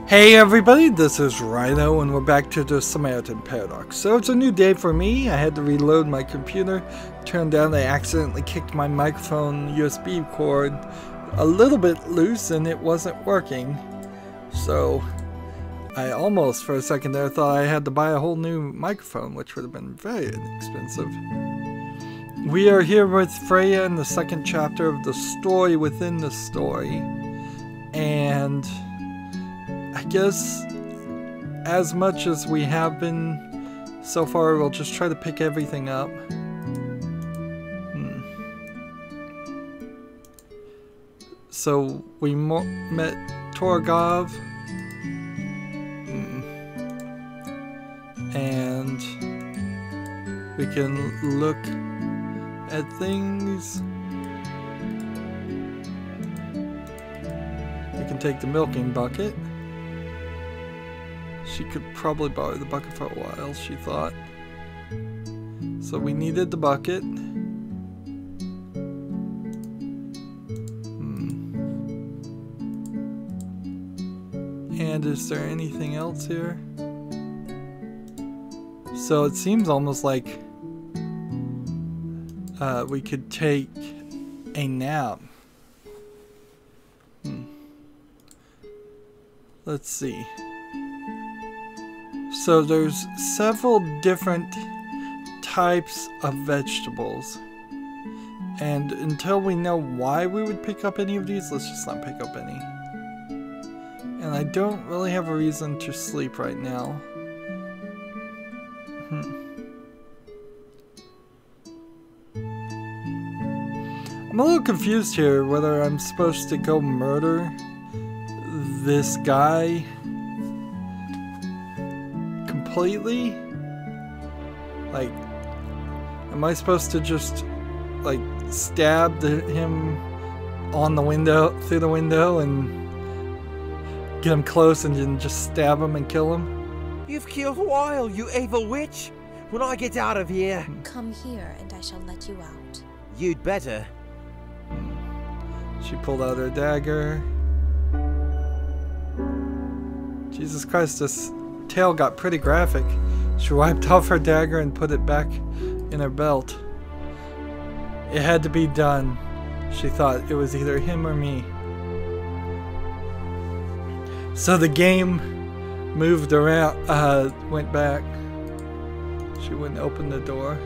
Hey everybody, this is Rydo and we're back to the Samaritan Paradox. So it's a new day for me. I had to reload my computer. Turned out I accidentally kicked my microphone USB cord a little bit loose and it wasn't working. So I almost for a second there thought I had to buy a whole new microphone, which would have been very inexpensive. We are here with Freya in the second chapter of the story within the story. And I guess as much as we have been so far, we'll just try to pick everything up. So we met Torgov. And we can look at things. We can take the milking bucket. She could probably borrow the bucket for a while, she thought. So we needed the bucket. And is there anything else here? So it seems almost like we could take a nap. Let's see. So there's several different types of vegetables. And until we know why we would pick up any of these, let's just not pick up any. And I don't really have a reason to sleep right now. I'm a little confused here whether I'm supposed to go murder this guy completely. Like, am I supposed to just like stab him on the window, through the window, and get him close and then just stab him and kill him? You've killed Weil, you evil witch! When I get out of here... Come here and I shall let you out. You'd better. She pulled out her dagger. Jesus Christ, this tale got pretty graphic. She wiped off her dagger and put it back in her belt. It had to be done. She thought it was either him or me. So the game moved around, went back. She wouldn't open the door.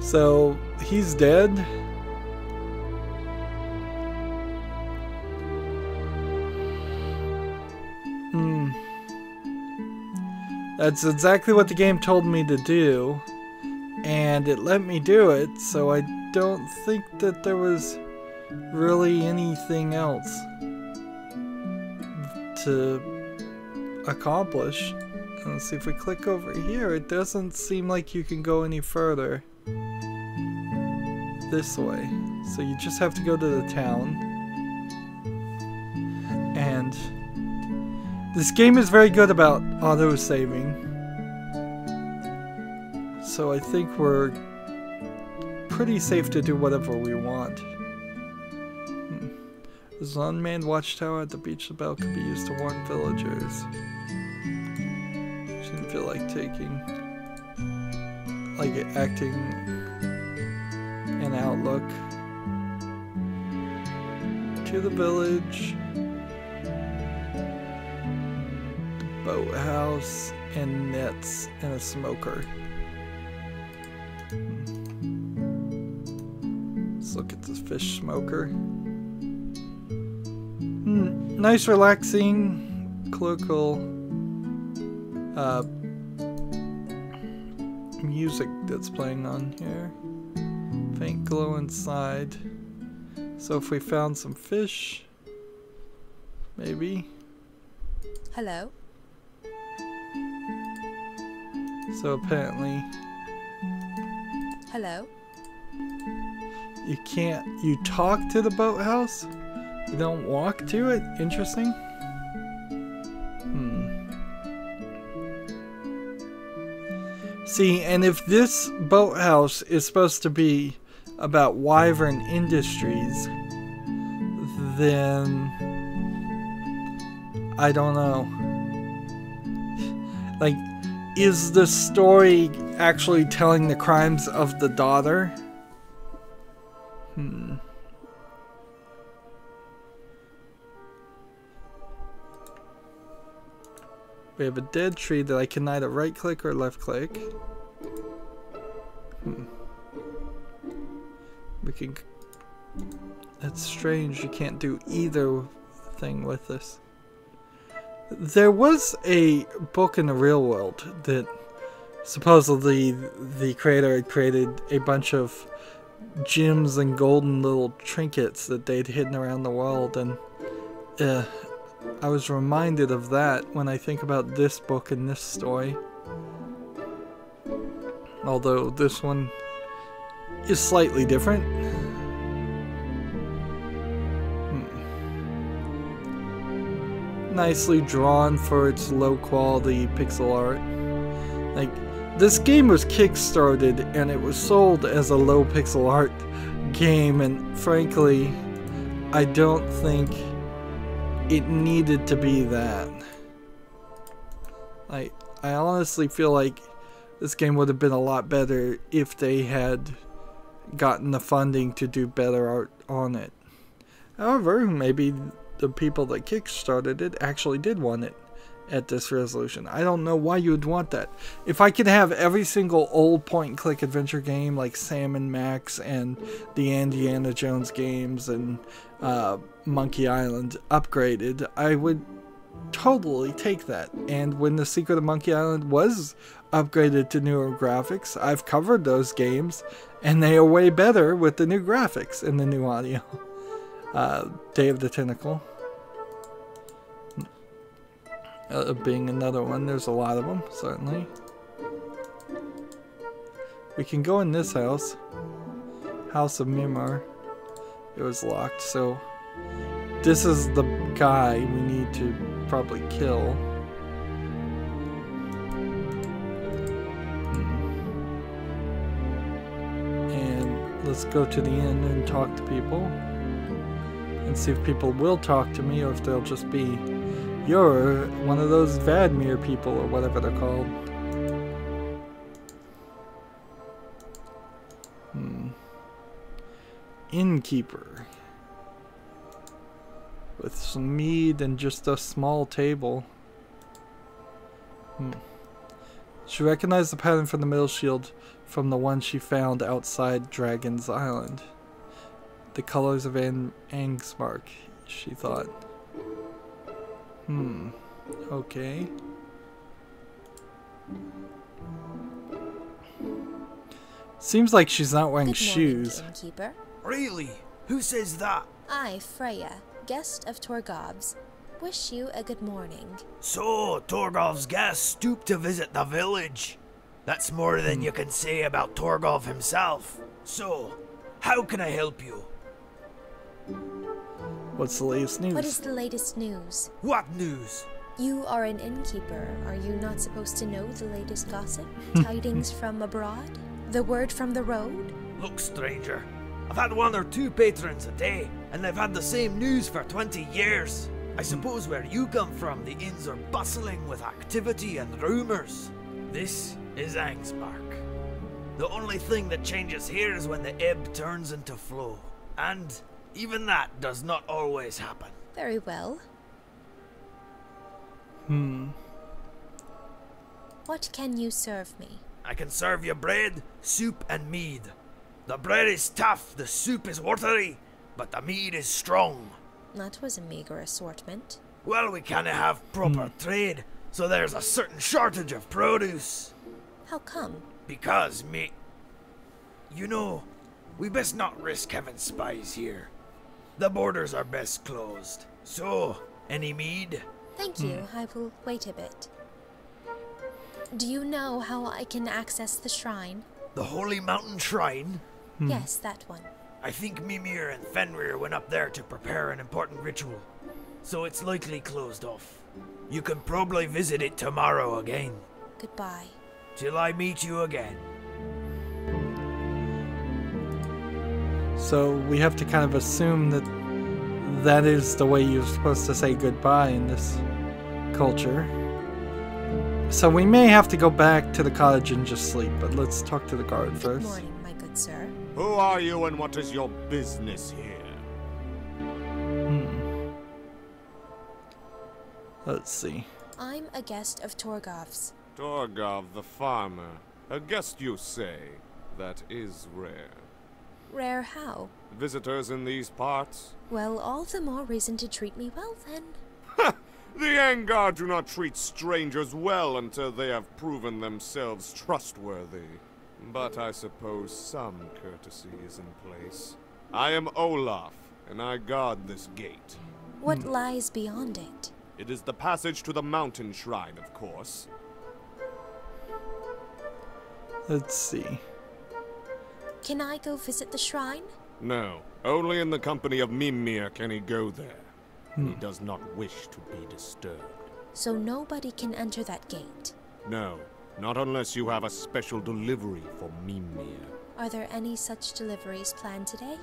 So he's dead. That's exactly what the game told me to do. And it let me do it, so I don't think that there was really anything else to accomplish. And let's see, if we click over here, it doesn't seem like you can go any further this way. So you just have to go to the town. And this game is very good about auto-saving. So I think we're pretty safe to do whatever we want. There's an unmanned watchtower at the beach. The bell could be used to warn villagers. She didn't feel like acting an outlook. To the village. The boathouse and nets and a smoker. Let's look at this fish smoker. Nice, relaxing, colloquial music that's playing on here. Faint glow inside. So if we found some fish, maybe. Hello? So apparently... Hello? You talk to the boathouse? You don't walk to it? Interesting. See, and if this boathouse is supposed to be about Wyvern Industries, then I don't know. Like, is the story actually telling the crimes of the daughter? We have a dead tree that I can either right click or left click. We can... That's strange, you can't do either thing with this. There was a book in the real world that supposedly the creator had created a bunch of gems and golden little trinkets that they'd hidden around the world, and I was reminded of that when I think about this book and this story. Although this one is slightly different. Nicely drawn for its low quality pixel art. Like, this game was kickstarted and it was sold as a low pixel art game, and frankly I don't think it needed to be that. I honestly feel like this game would have been a lot better if they had gotten the funding to do better art on it. However, maybe the people that kickstarted it actually did want it at this resolution. I don't know why you would want that. If I could have every single old point-and-click adventure game like Sam and Max and the Indiana Jones games and Monkey Island upgraded, I would totally take that. And when The Secret of Monkey Island was upgraded to newer graphics, I've covered those games and they are way better with the new graphics and the new audio. Day of the Tentacle being another one. There's a lot of them, certainly. We can go in this house, House of Mimar. It was locked, so this is the guy we need to probably kill. And let's go to the inn and talk to people and see if people will talk to me or if they'll just be, you're one of those Vadmir people or whatever they're called. Innkeeper. With some mead and just a small table. She recognized the pattern from the middle shield from the one she found outside Dragon's Island. The colors of Angsmark, she thought. Okay. Seems like she's not wearing shoes. Innkeeper. Really? Who says that? I, Freya, guest of Torgov's, wish you a good morning. So, Torgov's guest stooped to visit the village. That's more than you can say about Torgov himself. So, how can I help you? What's the latest news? What is the latest news? What news? You are an innkeeper. Are you not supposed to know the latest gossip? Tidings from abroad? The word from the road? Look, stranger, I've had 1 or 2 patrons a day, and they've had the same news for 20 years. I suppose where you come from, the inns are bustling with activity and rumours. This is Angsmark. The only thing that changes here is when the ebb turns into flow. And even that does not always happen. Very well. What can you serve me? I can serve you bread, soup, and mead. The bread is tough, the soup is watery, but the mead is strong. That was a meager assortment. Well, we can't have proper trade, so there's a certain shortage of produce. How come? Because, you know, we best not risk having spies here. The borders are best closed. So, any mead? Thank you. I will wait a bit. Do you know how I can access the shrine? The Holy Mountain Shrine? Yes, that one. I think Mimir and Fenrir went up there to prepare an important ritual, so it's likely closed off. You can probably visit it tomorrow again. Goodbye. Till I meet you again. So we have to kind of assume that that is the way you're supposed to say goodbye in this culture. So we may have to go back to the cottage and just sleep, but let's talk to the guard first. Good morning, my good sir. Who are you and what is your business here? Let's see. I'm a guest of Torgov's. Torgov the farmer. A guest, you say? That is rare. Rare how? Visitors in these parts? Well, all the more reason to treat me well, then. Ha! The Angar do not treat strangers well until they have proven themselves trustworthy. But I suppose some courtesy is in place. I am Olaf, and I guard this gate. What lies beyond it? It is the passage to the mountain shrine, of course. Let's see. Can I go visit the shrine? No, only in the company of Mimir can he go there. He does not wish to be disturbed. So nobody can enter that gate? No, not unless you have a special delivery for Mimir. Are there any such deliveries planned today?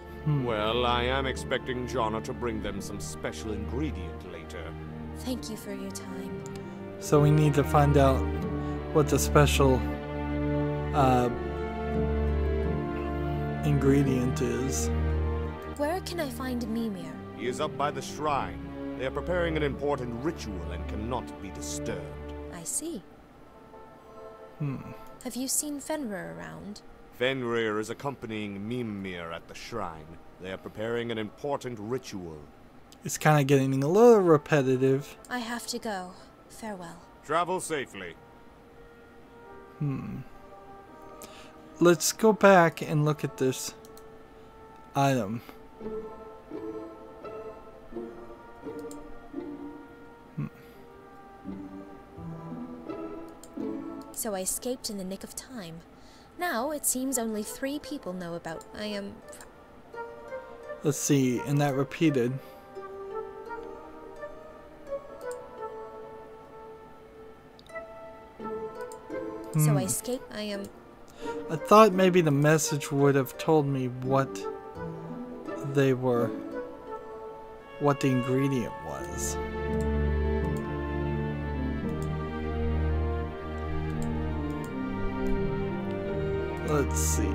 Well, I am expecting Jonna to bring them some special ingredient later. Thank you for your time. So we need to find out what the special ingredient is. Where can I find Mimir? He is up by the shrine. They are preparing an important ritual and cannot be disturbed. I see. Have you seen Fenrir around? Fenrir is accompanying Mimir at the shrine. They are preparing an important ritual. It's kind of getting a little repetitive. I have to go. Farewell. Travel safely. Let's go back and look at this item. So I escaped in the nick of time. Now it seems only 3 people know about I am... Let's see, and that repeated. So I escaped I am... I thought maybe the message would have told me what they were, what the ingredient was. Let's see.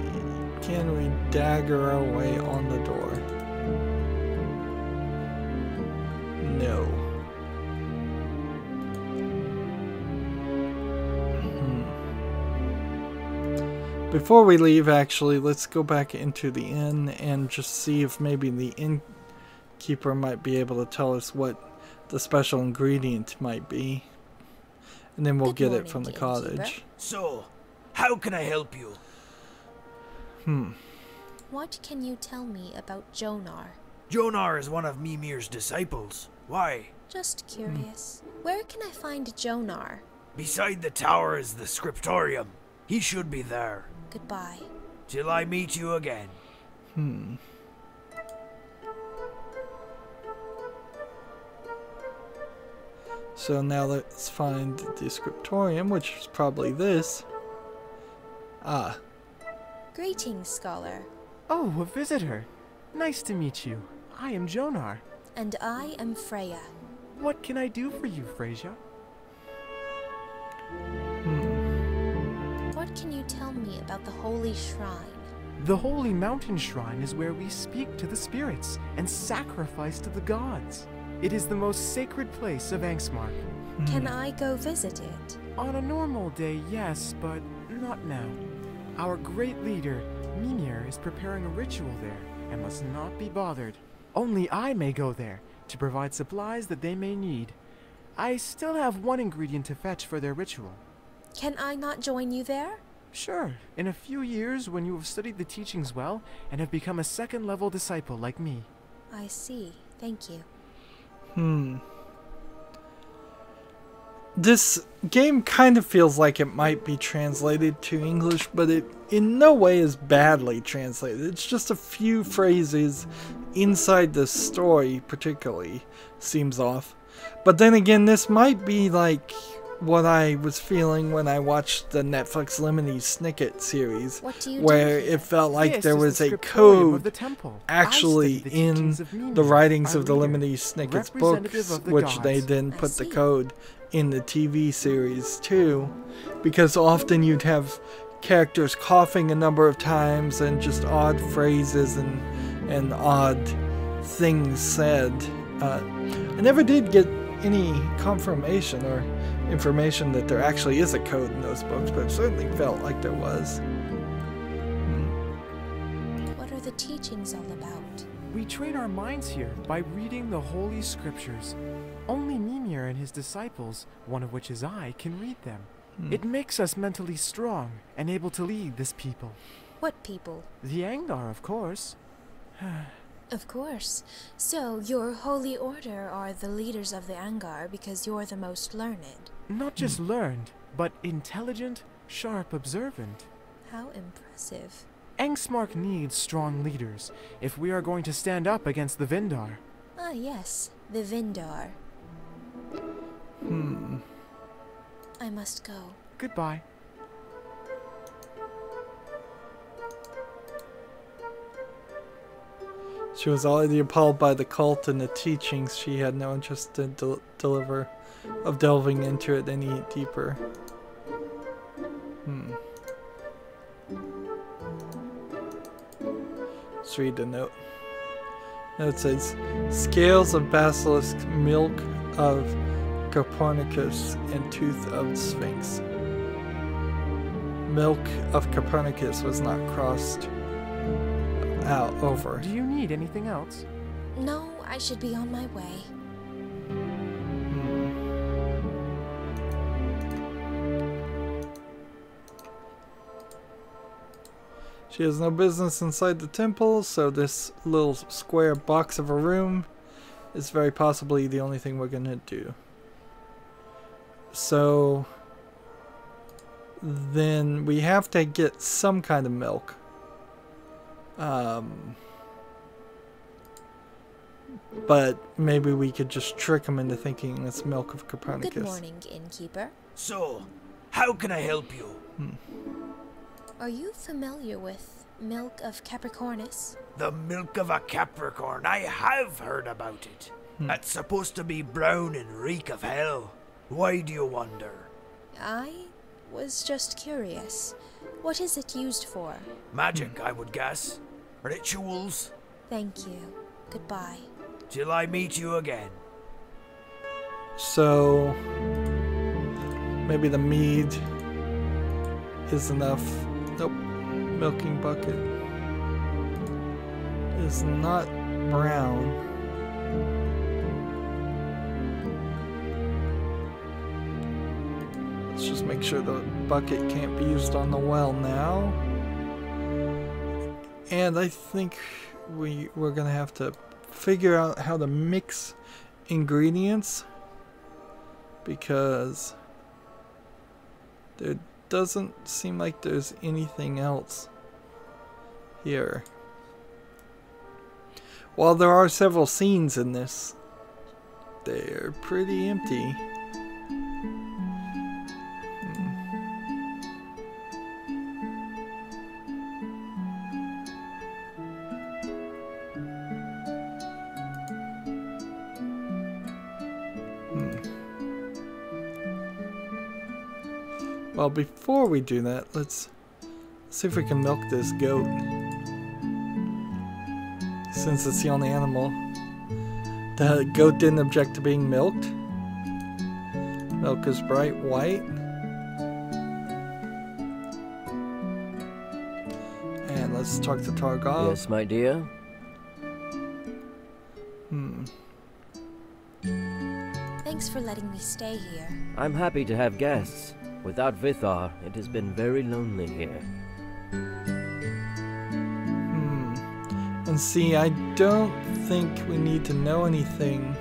Can we dagger our way on the door? No. Before we leave, actually, let's go back into the inn and just see if maybe the innkeeper might be able to tell us what the special ingredient might be. And then we'll get it from the cottage. So, how can I help you? What can you tell me about Jonar? Jonar is one of Mimir's disciples. Why? Just curious. Where can I find Jonar? Beside the tower is the scriptorium. He should be there. Goodbye. Till I meet you again. So now let's find the scriptorium, which is probably this. Ah. Greetings, scholar. Oh, a visitor. Nice to meet you. I am Jonar. And I am Freya. What can I do for you, Freyja? What can you tell me about the Holy Shrine? The Holy Mountain Shrine is where we speak to the spirits and sacrifice to the gods. It is the most sacred place of Angsmark. Can I go visit it? On a normal day, yes, but not now. Our great leader, Mimir, is preparing a ritual there and must not be bothered. Only I may go there to provide supplies that they may need. I still have one ingredient to fetch for their ritual. Can I not join you there? Sure. In a few years, when you have studied the teachings well and have become a second-level disciple like me. I see. Thank you. This game kind of feels like it might be translated to English, but it in no way is badly translated. It's just a few phrases inside the story particularly seems off. But then again, this might be like what I was feeling when I watched the Netflix Lemony Snicket series, What do you where do here? it felt like This there is was the a scriptorium of code the temple. actually I studied the in teachings of the Mimir, writings our of the leader, Lemony Snicket's representative books, of the which they gods. then I put the see. code in the TV series too, because often you'd have characters coughing a number of times and just odd phrases and odd things said. I never did get any confirmation or information that there actually is a code in those books, but it certainly felt like there was. What are the teachings all about? We train our minds here by reading the Holy Scriptures. Only Mimir and his disciples, one of which is I, can read them. It makes us mentally strong and able to lead this people. What people? The Angar, of course. Of course. So, your holy order are the leaders of the Angar because you're the most learned. Not just learned, but intelligent, sharp, observant. How impressive. Angsmark needs strong leaders if we are going to stand up against the Vindar. Ah, yes, the Vindar. I must go. Goodbye. She was already appalled by the cult and the teachings. She had no interest in delving into it any deeper. Let's read the note. It says, scales of basilisk, milk of Copernicus, and tooth of Sphinx. Milk of Copernicus was not crossed out over. Do you need anything else? No, I should be on my way. She has no business inside the temple, so this little square box of a room is very possibly the only thing we're gonna do. So then we have to get some kind of milk. But maybe we could just trick them into thinking it's milk of Copernicus. Good morning, innkeeper. So, how can I help you? Are you familiar with milk of Capricornus? The milk of a Capricorn. I have heard about it. It's supposed to be brown and reek of hell. Why do you wonder? I was just curious. What is it used for? Magic, I would guess. Rituals. Thank you. Goodbye. Till I meet you again. So maybe the mead is enough. Nope. Milking bucket is not brown. Let's just make sure the bucket can't be used on the well now. And I think we're gonna have to figure out how to mix ingredients, because there doesn't seem like there's anything else here. While there are several scenes in this, they're pretty empty. Well, before we do that, let's see if we can milk this goat. Since it's the only animal. The goat didn't object to being milked. Milk is bright white. And let's talk to Targov. Yes, my dear? Thanks for letting me stay here. I'm happy to have guests. Without Vithar, it has been very lonely here. And see, I don't think we need to know anything.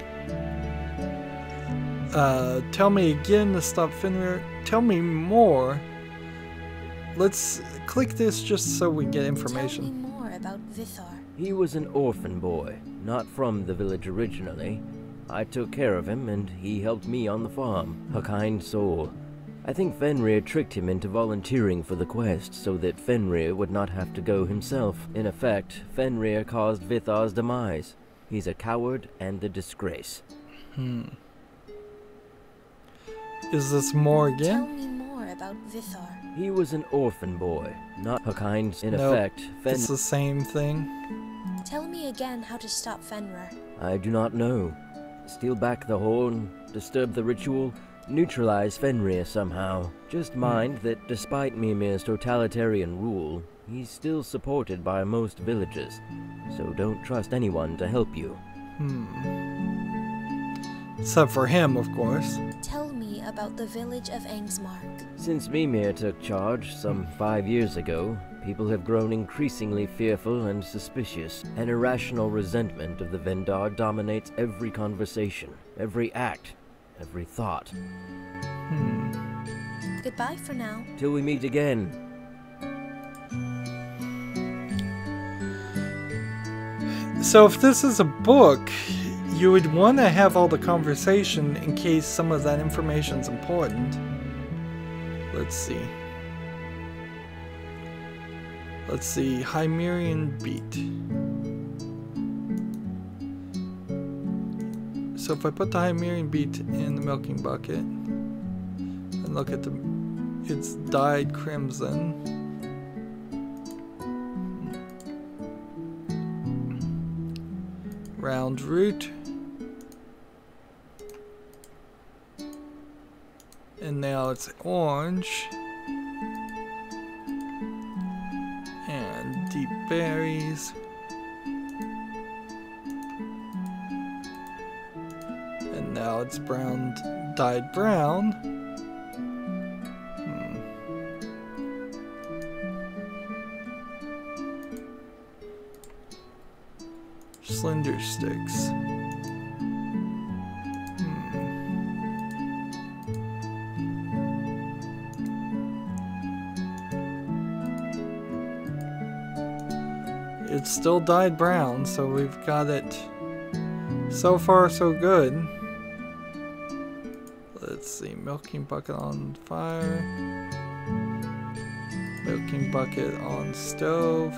Tell me again to stop Fenrir. Tell me more. Let's click this just so we get information. Tell me more about Vithar. He was an orphan boy, not from the village originally. I took care of him, and he helped me on the farm. A kind soul. I think Fenrir tricked him into volunteering for the quest so that Fenrir would not have to go himself. In effect, Fenrir caused Vithar's demise. He's a coward and a disgrace. Is this more Tell again? me more about Vithar. He was an orphan boy, not a kind. In Nope, effect, It's the same thing. Tell me again how to stop Fenrir. I do not know. Steal back the horn, disturb the ritual, neutralize Fenrir somehow. Just mind that despite Mimir's totalitarian rule, he's still supported by most villagers. So don't trust anyone to help you. Except for him, of course. Tell me about the village of Angsmark. Since Mimir took charge some 5 years ago, people have grown increasingly fearful and suspicious. An irrational resentment of the Vendar dominates every conversation, every act, every thought. Goodbye for now. Till we meet again. So if this is a book, you would want to have all the conversation in case some of that information is important. Let's see. Let's see. Hymerian beat. So if I put the Hymerian beat in the milking bucket and look at it's dyed crimson. Round root. And now it's orange. And deep berries. And now it's brown, dyed brown. Slender sticks. It's still dyed brown, so we've got it. So far, so good. Let's see, milking bucket on fire. Milking bucket on stove.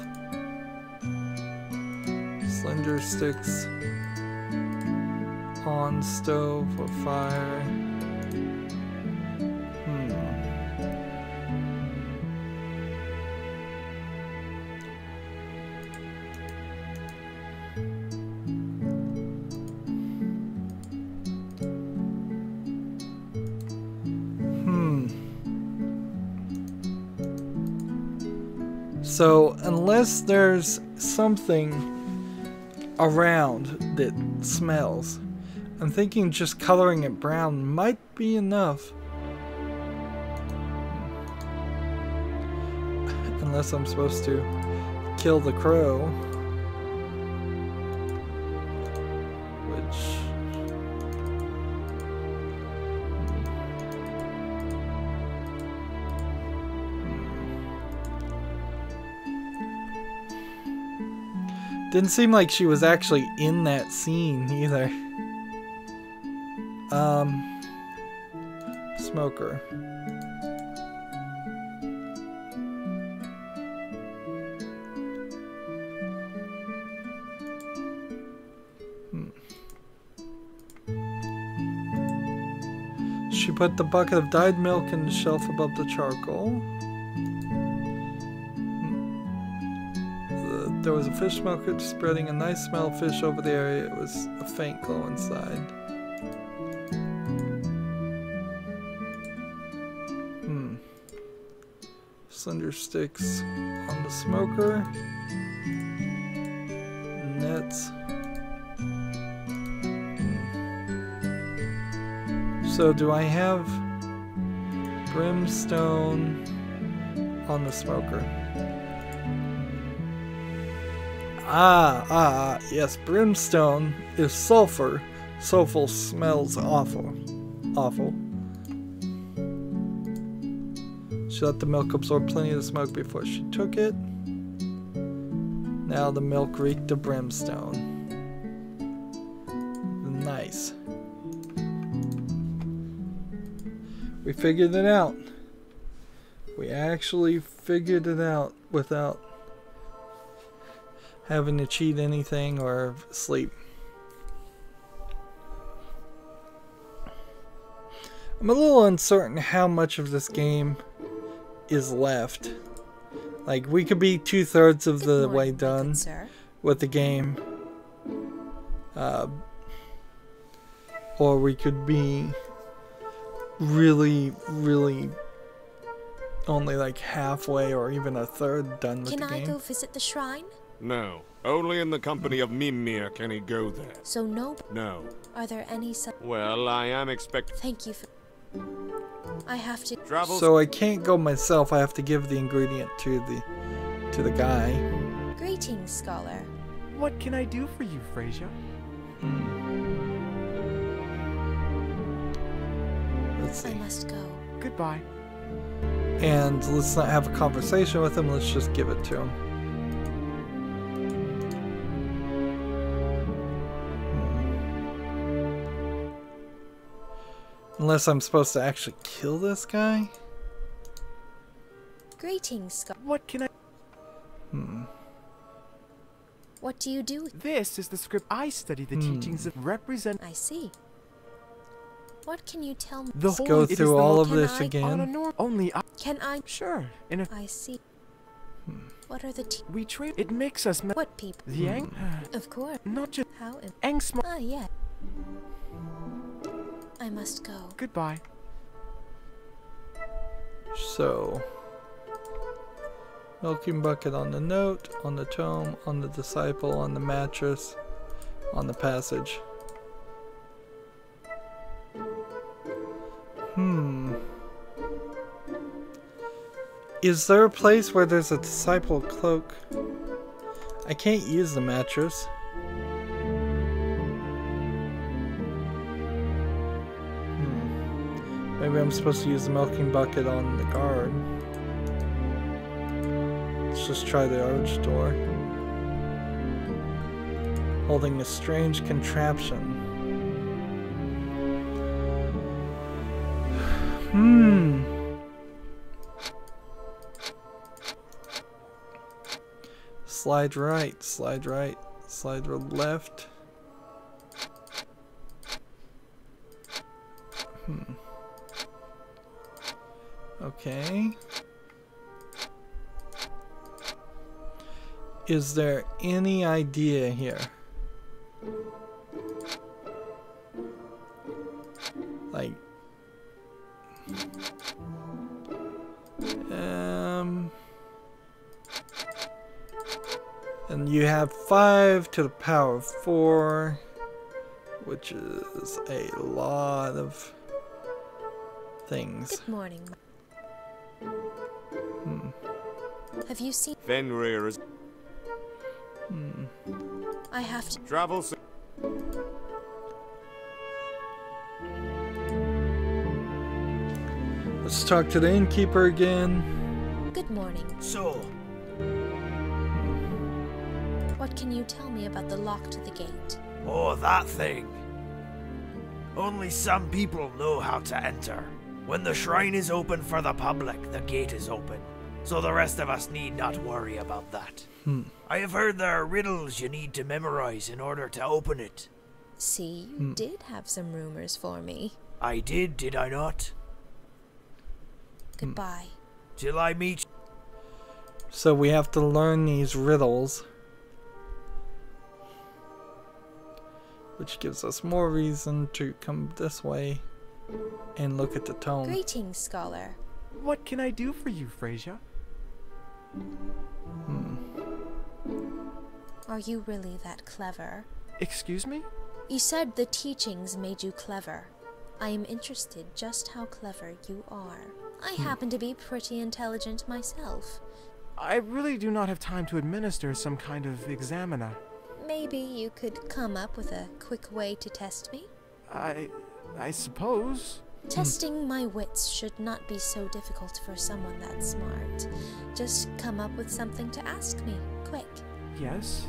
Slender sticks on stove or fire. So unless there's something around that smells, I'm thinking just coloring it brown might be enough. Unless I'm supposed to kill the crow. Which... Didn't seem like she was actually in that scene either. Smoker. She put the bucket of dyed milk in the shelf above the charcoal. There was a fish smoker spreading a nice smell of fish over the area. It was a faint glow inside. Slender sticks on the smoker. Nets. So do I have brimstone on the smoker? Yes, brimstone is sulfur. Sulfur smells awful. Awful. She let the milk absorb plenty of the smoke before she took it. Now the milk reeked of brimstone. Nice. We figured it out. We actually figured it out without having to cheat anything or sleep. I'm a little uncertain how much of this game is left. Like, we could be 2/3 of the way done with the game. Or we could be really only like halfway or even 1/3 done with the game. Can I go visit the shrine? No. Only in the company of Mimir can he go there. So no? No. Are there any Well, I am expecting... Thank you for... I have to... Travel... So I can't go myself. I have to give the ingredient to the guy. Greetings, scholar. What can I do for you, Frasier? Let's see. I must go. Goodbye. And let's not have a conversation with him. Let's just give it to him. Unless I'm supposed to actually kill this guy? Greetings, scholar. What can I... What do you do? This is the script I study the teachings of represent... I see. What can you tell me? The Let's go through all of this again. Only I... Can I? Sure. In a... I see. What are the We trade... It makes us... What people? The Of course. Not just... How? Angsma... Ah, yeah. I must go. Goodbye. So... Milking bucket on the note, on the tome, on the disciple, on the mattress, on the passage. Is there a place where there's a disciple cloak? I can't use the mattress. Maybe I'm supposed to use the milking bucket on the guard. Let's just try the arch door. Holding a strange contraption. Slide right, slide right, slide left. Okay. Is there any idea here? Like... And you have 5 to the power of 4, which is a lot of things. Good morning. Have you seen Fenrir is... I have to Travel... Let's talk to the innkeeper again. Good morning. So, What can you tell me about the lock to the gate? oh, that thing. Only some people know how to enter. When the shrine is open for the public, the gate is open. So the rest of us need not worry about that. I have heard there are riddles you need to memorize in order to open it. See, you did have some rumors for me. I did I not? Goodbye. Till I meet... So we have to learn these riddles. Which gives us more reason to come this way and look at the tome. Greetings, scholar. What can I do for you, Frasier? Are you really that clever? Excuse me? You said the teachings made you clever. I am interested just how clever you are. I happen to be pretty intelligent myself. I really do not have time to administer some kind of examiner. Maybe you could come up with a quick way to test me? I suppose. Testing my wits should not be so difficult for someone that smart. Just come up with something to ask me, quick. Yes.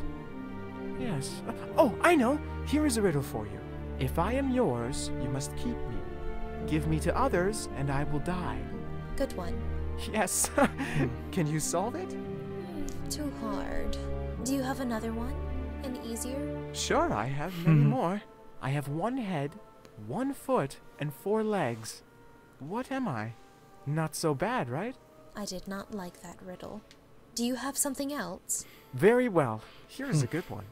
Oh, I know! Here is a riddle for you. If I am yours, you must keep me. Give me to others, and I will die. Good one. Yes. Can you solve it? Too hard. Do you have another one? An easier? Sure, I have many more. I have 1 head, 1 foot, and 4 legs. What am I? Not so bad, right? I did not like that riddle. Do you have something else? Very well. Here's a good one.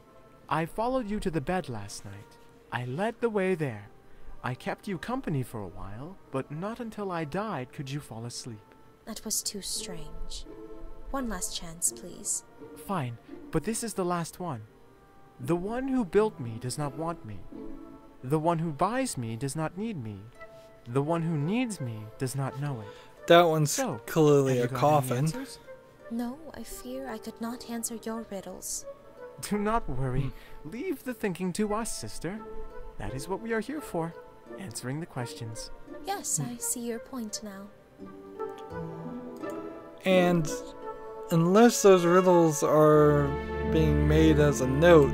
I followed you to the bed last night. I led the way there. I kept you company for a while, but not until I died could you fall asleep. That was too strange. One last chance, please. Fine, but this is the last one. The one who built me does not want me. The one who buys me does not need me. The one who needs me does not know it. That one's So, clearly have a you got any coffin. answers? No, I fear I could not answer your riddles. Do not worry. Leave the thinking to us, sister. That is what we are here for, answering the questions. Yes, I see your point now. And unless those riddles are being made as a note,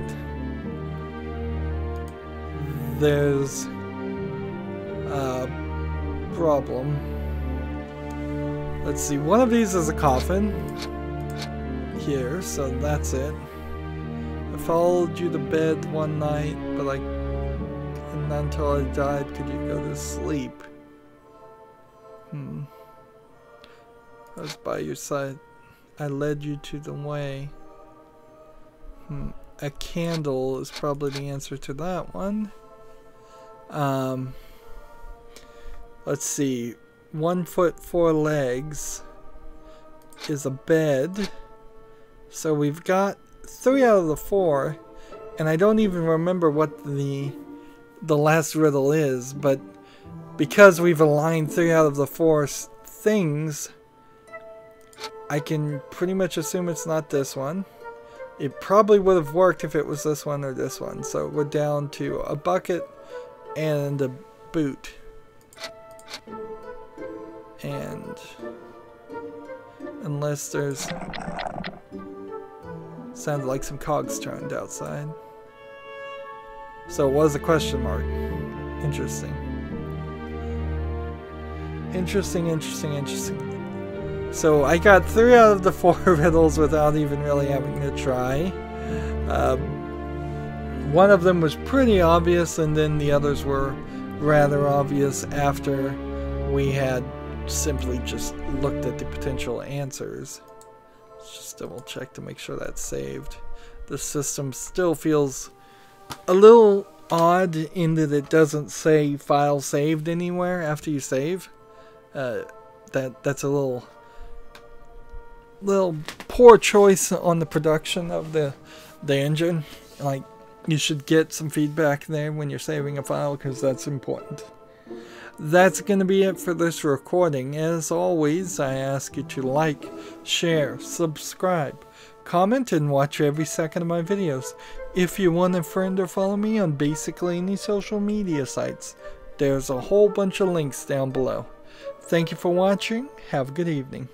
there's a problem. Let's see, one of these is a coffin here, so that's it. I followed you to bed one night, but and not until I died could you go to sleep. I was by your side. I led you to the way. A candle is probably the answer to that one. Let's see. 1 foot 4 legs is a bed. So we've got 3 out of the 4, and I don't even remember what the last riddle is, but because we've aligned 3 out of the 4 things, I can pretty much assume it's not this one. It probably would have worked if it was this one or this one. So we're down to a bucket and a boot. And unless there's... Sounded like some cogs turned outside. So it was a question mark. Interesting. Interesting. So I got 3 out of the 4 riddles without even really having to try. One of them was pretty obvious, and then the others were rather obvious after we had simply just looked at the potential answers. Let's just double check to make sure that's saved. The system still feels a little odd in that it doesn't say file saved anywhere after you save. That's a little poor choice on the production of the engine. Like, you should get some feedback there when you're saving a file, because that's important. That's going to be it for this recording. As always, I ask you to like, share, subscribe, comment, and watch every second of my videos. If you want to friend or follow me on basically any social media sites, there's a whole bunch of links down below. Thank you for watching. Have a good evening.